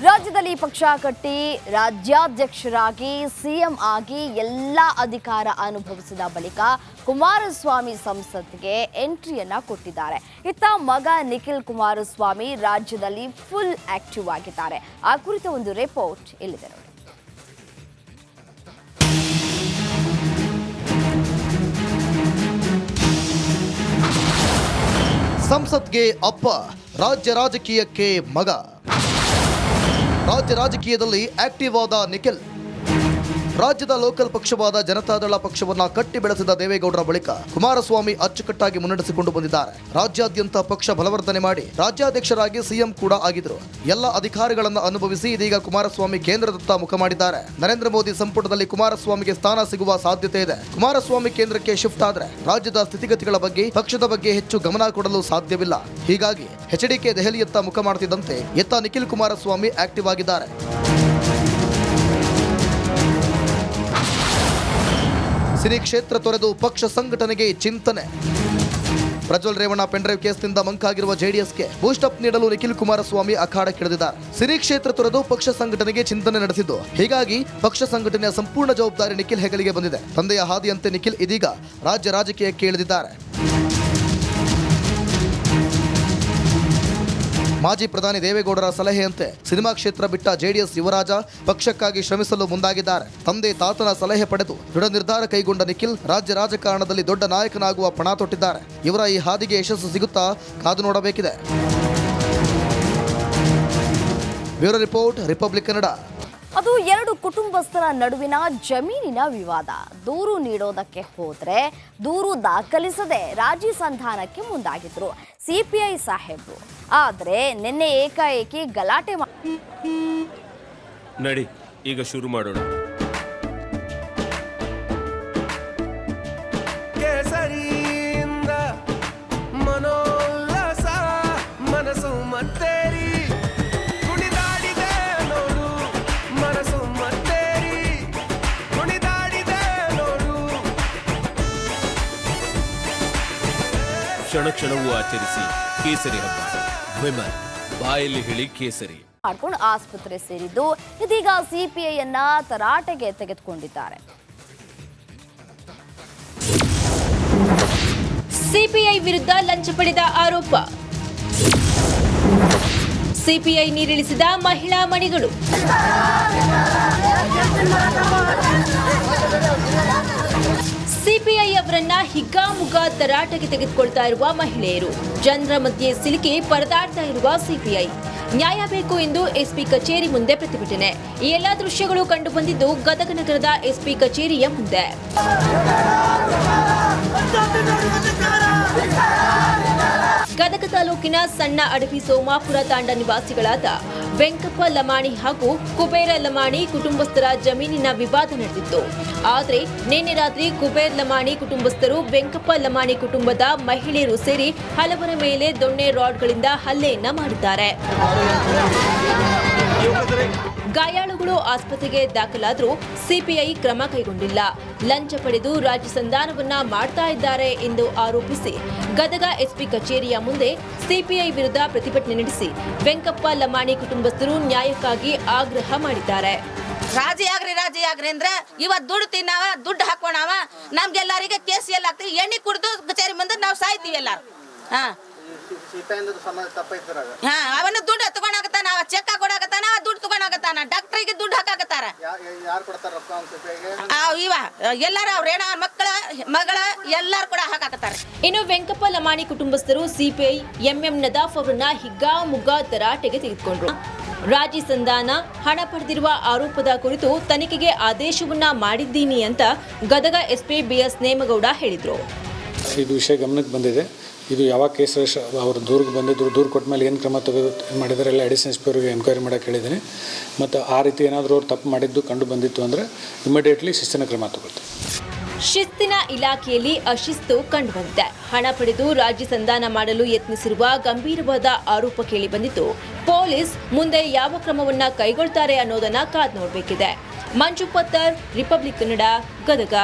ರಾಜ್ಯದಲ್ಲಿ ಪಕ್ಷ ಕಟ್ಟಿ ರಾಜ್ಯಾಧ್ಯಕ್ಷರಾಗಿ ಸಿಎಂ ಆಗಿ ಎಲ್ಲ ಅಧಿಕಾರ ಅನುಭವಿಸಿದ ಬಳಿಕ ಕುಮಾರಸ್ವಾಮಿ ಸಂಸತ್ಗೆ ಎಂಟ್ರಿಯನ್ನ ಕೊಟ್ಟಿದ್ದಾರೆ. ಇತ್ತ ಮಗ ನಿಖಿಲ್ ಕುಮಾರಸ್ವಾಮಿ ರಾಜ್ಯದಲ್ಲಿ ಫುಲ್ ಆಕ್ಟಿವ್ ಆಗಿದ್ದಾರೆ. ಆ ಕುರಿತ ಒಂದು ರಿಪೋರ್ಟ್ ಇಲ್ಲಿದೆ ನೋಡಿ. ಸಂಸತ್ಗೆ ಅಪ್ಪ, ರಾಜ್ಯ ರಾಜಕೀಯಕ್ಕೆ ಮಗ. ರಾಜ್ಯ ರಾಜಕೀಯದಲ್ಲಿ ಆಕ್ಟಿವ್ ಆದ ನಿಖಿಲ್ ರಾಜ್ಯದ ಲೋಕಲ್ ಪಕ್ಷವಾದ ಜನತಾದಳ ಪಕ್ಷವನ್ನ ಕಟ್ಟಿ ಬೆಳೆಸಿದ ದೇವೇಗೌಡರ ಬಳಿಕ ಕುಮಾರಸ್ವಾಮಿ ಅಚ್ಚುಕಟ್ಟಾಗಿ ಮುನ್ನಡೆಸಿಕೊಂಡು ಬಂದಿದ್ದಾರೆ. ರಾಜ್ಯಾದ್ಯಂತ ಪಕ್ಷ ಬಲವರ್ಧನೆ ಮಾಡಿ ರಾಜ್ಯಾಧ್ಯಕ್ಷರಾಗಿ ಸಿಎಂ ಕೂಡ ಆಗಿದ್ರು. ಎಲ್ಲ ಅಧಿಕಾರಗಳನ್ನು ಅನುಭವಿಸಿ ಇದೀಗ ಕುಮಾರಸ್ವಾಮಿ ಕೇಂದ್ರದತ್ತ ಮುಖ ಮಾಡಿದ್ದಾರೆ. ನರೇಂದ್ರ ಮೋದಿ ಸಂಪುಟದಲ್ಲಿ ಕುಮಾರಸ್ವಾಮಿಗೆ ಸ್ಥಾನ ಸಿಗುವ ಸಾಧ್ಯತೆ ಇದೆ. ಕುಮಾರಸ್ವಾಮಿ ಕೇಂದ್ರಕ್ಕೆ ಶಿಫ್ಟ್ ಆದ್ರೆ ರಾಜ್ಯದ ಸ್ಥಿತಿಗತಿಗಳ ಬಗ್ಗೆ, ಪಕ್ಷದ ಬಗ್ಗೆ ಹೆಚ್ಚು ಗಮನ ಕೊಡಲು ಸಾಧ್ಯವಿಲ್ಲ. ಹೀಗಾಗಿ ಎಚ್ಡಿಕೆ ದೆಹಲಿಯತ್ತ ಮುಖ ಮಾಡುತ್ತಿದ್ದಂತೆ ಎತ್ತ ನಿಖಿಲ್ ಕುಮಾರಸ್ವಾಮಿ ಆಕ್ಟಿವ್ ಆಗಿದ್ದಾರೆ. ಸಿರಿ ಕ್ಷೇತ್ರ ತೊರೆದು ಪಕ್ಷ ಸಂಘಟನೆಗೆ ಚಿಂತನೆ. ಪ್ರಜ್ವಲ್ ರೇವಣ್ಣ ಪೆಂಡ್ರೈವ್ ಕೇಸ್ನಿಂದ ಮಂಕಾಗಿರುವ ಜೆಡಿಎಸ್ಗೆ ಬೂಸ್ಟ್ ಅಪ್ ನೀಡಲು ನಿಖಿಲ್ ಕುಮಾರಸ್ವಾಮಿ ಅಖಾಡಕ್ಕಿಳಿದಿದ್ದಾರೆ. ಸಿರಿ ಕ್ಷೇತ್ರ ತೊರೆದು ಪಕ್ಷ ಸಂಘಟನೆಗೆ ಚಿಂತನೆ ನಡೆಸಿದ್ದು, ಹೀಗಾಗಿ ಪಕ್ಷ ಸಂಘಟನೆಯ ಸಂಪೂರ್ಣ ಜವಾಬ್ದಾರಿ ನಿಖಿಲ್ ಹೆಗಲಿಗೆ ಬಂದಿದೆ. ತಂದೆಯ ಹಾದಿಯಂತೆ ನಿಖಿಲ್ ಇದೀಗ ರಾಜ್ಯ ರಾಜಕೀಯಕ್ಕೆ ಇಳಿದಿದ್ದಾರೆ. ಮಾಜಿ ಪ್ರಧಾನಿ ದೇವೇಗೌಡರ ಸಲಹೆಯಂತೆ ಸಿನಿಮಾ ಕ್ಷೇತ್ರ ಬಿಟ್ಟ ಜೆಡಿಎಸ್ ಯುವರಾಜ ಪಕ್ಷಕ್ಕಾಗಿ ಶ್ರಮಿಸಲು ಮುಂದಾಗಿದ್ದಾರೆ. ತಂದೆ ತಾತನ ಸಲಹೆ ಪಡೆದು ದೃಢ ನಿರ್ಧಾರ ಕೈಗೊಂಡ ನಿಖಿಲ್ ರಾಜ್ಯ ರಾಜಕಾರಣದಲ್ಲಿ ದೊಡ್ಡ ನಾಯಕನಾಗುವ ಪಣ ತೊಟ್ಟಿದ್ದಾರೆ. ಇವರ ಈ ಹಾದಿಗೆ ಯಶಸ್ಸು ಸಿಗುತ್ತಾ ಕಾದು ನೋಡಬೇಕಿದೆ. Bureau report, republic Kannada. ಅದು ಎರಡು ಕುಟುಂಬಸ್ಥರ ನಡುವಿನ ಜಮೀನಿನ ವಿವಾದ. ದೂರು ನೀಡೋದಕ್ಕೆ ಹೋದ್ರೆ ದೂರು ದಾಖಲಿಸದೆ ರಾಜಿ ಸಂಧಾನಕ್ಕೆ ಮುಂದಾಗಿದ್ರು ಸಿಪಿಐ ಸಾಹೇಬ್ರು. ಆದ್ರೆ ನಿನ್ನೆ ಏಕಾಏಕಿ ಗಲಾಟೆ ನಡಿ ಈಗ ಶುರು ಮಾಡೋಣ. ಕೇಸರಿಯಿಂದ ಮನೋಲ್ಲಾಸ ಮನಸ್ಸು ಮತ್ತೇರಿ ಕುಣಿದಾಡಿದೆ ನೋಡು, ಮನಸ್ಸು ಮತ್ತೇರಿ ಕುಣಿದಾಡಿದೆ ನೋಡು. ಕ್ಷಣ ಕ್ಷಣವೂ ಆಚರಿಸಿ ಕೇಸರಿ ಹಬ್ಬ. ವಿಮಲ್ ಬಾಯಲ್ಲಿ ಹೇಳಿ ಕೇಸರಿ ಮಾಡ್ಕೊಂಡು ಆಸ್ಪತ್ರೆ ಸೇರಿದ್ದು ಇದೀಗ ಸಿಪಿಐಯನ್ನ ತರಾಟೆಗೆ ತೆಗೆದುಕೊಂಡಿದ್ದಾರೆ. ಸಿಪಿಐ ವಿರುದ್ಧ ಲಂಚ ಪಡೆದ ಆರೋಪ. ಸಿಪಿಐ ನೀರಿಳಿಸಿದ ಮಹಿಳಾ ಮಣಿಗಳು. ಸಿಪಿಐ ಅವರನ್ನ ಹಿಗ್ಗಾಮುಗ್ಗಾ ತರಾಟೆಗೆ ತೆಗೆದುಕೊಳ್ತಾ ಇರುವ ಮಹಿಳೆಯರು, ಜನರ ಮಧ್ಯೆ ಸಿಲುಕಿ ಪರದಾಡ್ತಾ ಇರುವ ಸಿಪಿಐ. ನ್ಯಾಯ ಬೇಕು ಎಂದು ಎಸ್ಪಿ ಕಚೇರಿ ಮುಂದೆ ಪ್ರತಿಭಟನೆ. ಈ ಎಲ್ಲಾ ದೃಶ್ಯಗಳು ಕಂಡು ಬಂದಿದ್ದು ಗದಗ ನಗರದ ಎಸ್ಪಿ ಕಚೇರಿಯ ಮುಂದೆ. ಗದಗ ತಾಲೂಕಿನ ಸಣ್ಣ ಅಡವಿ ಸೋಮಾಪುರ ತಾಂಡ ನಿವಾಸಿಗಳಾದ ವೆಂಕಪ್ಪ ಲಮಾಣಿ ಹಾಗೂ ಕುಬೇರ ಲಮಾಣಿ ಕುಟುಂಬಸ್ಥರ ಜಮೀನಿನ ವಿವಾದ ನಡೆದಿತ್ತು. ಆದರೆ ನಿನ್ನೆ ರಾತ್ರಿ ಕುಬೇರ್ ಲಮಾಣಿ ಕುಟುಂಬಸ್ಥರು ವೆಂಕಪ್ಪ ಲಮಾಣಿ ಕುಟುಂಬದ ಮಹಿಳೆಯರು ಸೇರಿ ಹಲವರ ಮೇಲೆ ದೊಣ್ಣೆ ರಾಡ್ಗಳಿಂದ ಹಲ್ಲೆಯನ್ನ ಮಾಡಿದ್ದಾರೆ. ಗಾಯಾಳುಗಳು ಆಸ್ಪತ್ರೆಗೆ ದಾಖಲಾದರೂ ಸಿಪಿಐ ಕ್ರಮ ಕೈಗೊಂಡಿಲ್ಲ. ಲಂಚ ಪಡೆದು ರಾಜ್ಯ ಸಂಧಾನವನ್ನ ಮಾಡ್ತಾ ಇದ್ದಾರೆ ಎಂದು ಆರೋಪಿಸಿ ಗದಗ ಎಸ್ಪಿ ಕಚೇರಿಯ ಮುಂದೆ ಸಿಪಿಐ ವಿರುದ್ಧ ಪ್ರತಿಭಟನೆ ನಡೆಸಿ ವೆಂಕಪ್ಪ ಲಮಾಣಿ ಕುಟುಂಬಸ್ಥರು ನ್ಯಾಯಕ್ಕಾಗಿ ಆಗ್ರಹ ಮಾಡಿದ್ದಾರೆ. ರಾಜಿ ಆಗ್ರಿ ಅಂದ್ರೆ ಇವತ್ತು ದುಡ್ಡು ತಿನ್ನವ, ದುಡ್ಡು ಹಾಕೋಣವ, ನಮ್ಗೆಲ್ಲರಿಗೆ ಕೇಸ್ ಎಲ್ಲ ಆಗ್ತೀವಿ, ಎಣ್ಣೆ ಕುಡಿದು ಕಚೇರಿ ಮುಂದೆ ನಾವು ಸಾಯ್ತೀವಿ ಎಲ್ಲಾರು. ಅವನ ದುಡ್ಡು ತಗೊಂಡಾಗತ್ತಾನ, ಚೆಕ್ ಹಾಕೊಡಾಗತ್ತಾನ, ದುಡ್ಡು ತಗೊಂಡಾಗತ್ತಾನ, ಡಾಕ್ಟರ್ಗೆ ದುಡ್ಡು ಹಾಕಾಕತ್ತಾರ. ಇವ ಎಲ್ಲಾರ ಅವ್ರ ಏನ ಮಕ್ಕಳ ಮಗಳ ಎಲ್ಲಾರು ಕೂಡ ಹಾಕಾಕತ್ತಾರ. ಇನ್ನು ವೆಂಕಪ್ಪ ಲಮಾಣಿ ಕುಟುಂಬಸ್ಥರು ಸಿಪಿಐ ಎಂಎಂ ನದಾಫ್ ಅವರನ್ನ ಹಿಗ್ಗಾಮುಗ್ಗಾ ತರಾಟೆಗೆ ತೆಗೆದುಕೊಂಡ್ರು. ರಾಜಿ ಸಂಧಾನ ಹಣ ಪಡೆದಿರುವ ಆರೋಪದ ಕುರಿತು ತನಿಖೆಗೆ ಆದೇಶವನ್ನ ಮಾಡಿದ್ದೀನಿ ಅಂತ ಗದಗ ಎಸ್ಪಿ ಬಿಎಸ್ ನೇಮಗೌಡ ಹೇಳಿದ್ರು. ಇದು ವಿಷಯ ಗಮನಕ್ಕೆ ಬಂದಿದೆ. ಇದು ಯಾವ ಕೇಸ್ ಅವರು ದೂರಿಗೆ ಬಂದಿದ್ರು, ದೂರು ಕೊಟ್ಟ ಮೇಲೆ ಏನು ಕ್ರಮ ಮಾಡಿದ್ದಾರೆ ಎಲ್ಲ ಅಡಿಷನಲ್ ಎಸ್ ಪಿ ಅವರಿಗೆ ಎನ್ಕ್ವೈರಿ ಮಾಡೋಕ್ಕೆ ಹೇಳಿದ್ದೀನಿ. ಮತ್ತು ಆ ರೀತಿ ಏನಾದರೂ ಅವ್ರು ತಪ್ಪು ಮಾಡಿದ್ದು ಕಂಡು ಬಂದಿತ್ತು ಅಂದರೆ ಇಮಿಡಿಯೇಟ್ಲಿ ಶಿಸ್ತಿನ ಕ್ರಮ ತಗೊಳ್ತೀವಿ. ಶಿಸ್ತಿನ ಇಲಾಖೆಯಲ್ಲಿ ಅಶಿಸ್ತು ಕಂಡುಬಂದಿದೆ. ಹಣ ಪಡೆದು ರಾಜ್ಯ ಸಂಧಾನ ಮಾಡಲು ಯತ್ನಿಸಿರುವ ಗಂಭೀರವಾದ ಆರೋಪ ಕೇಳಿ ಬಂದಿದ್ದು, ಪೊಲೀಸ್ ಮುಂದೆ ಯಾವ ಕ್ರಮವನ್ನ ಕೈಗೊಳ್ತಾರೆ ಅನ್ನೋದನ್ನ ಕಾದು ನೋಡಬೇಕಿದೆ. ಮಂಜು ಪತ್ತರ್, ರಿಪಬ್ಲಿಕ್ ಕನ್ನಡ, ಗದಗ.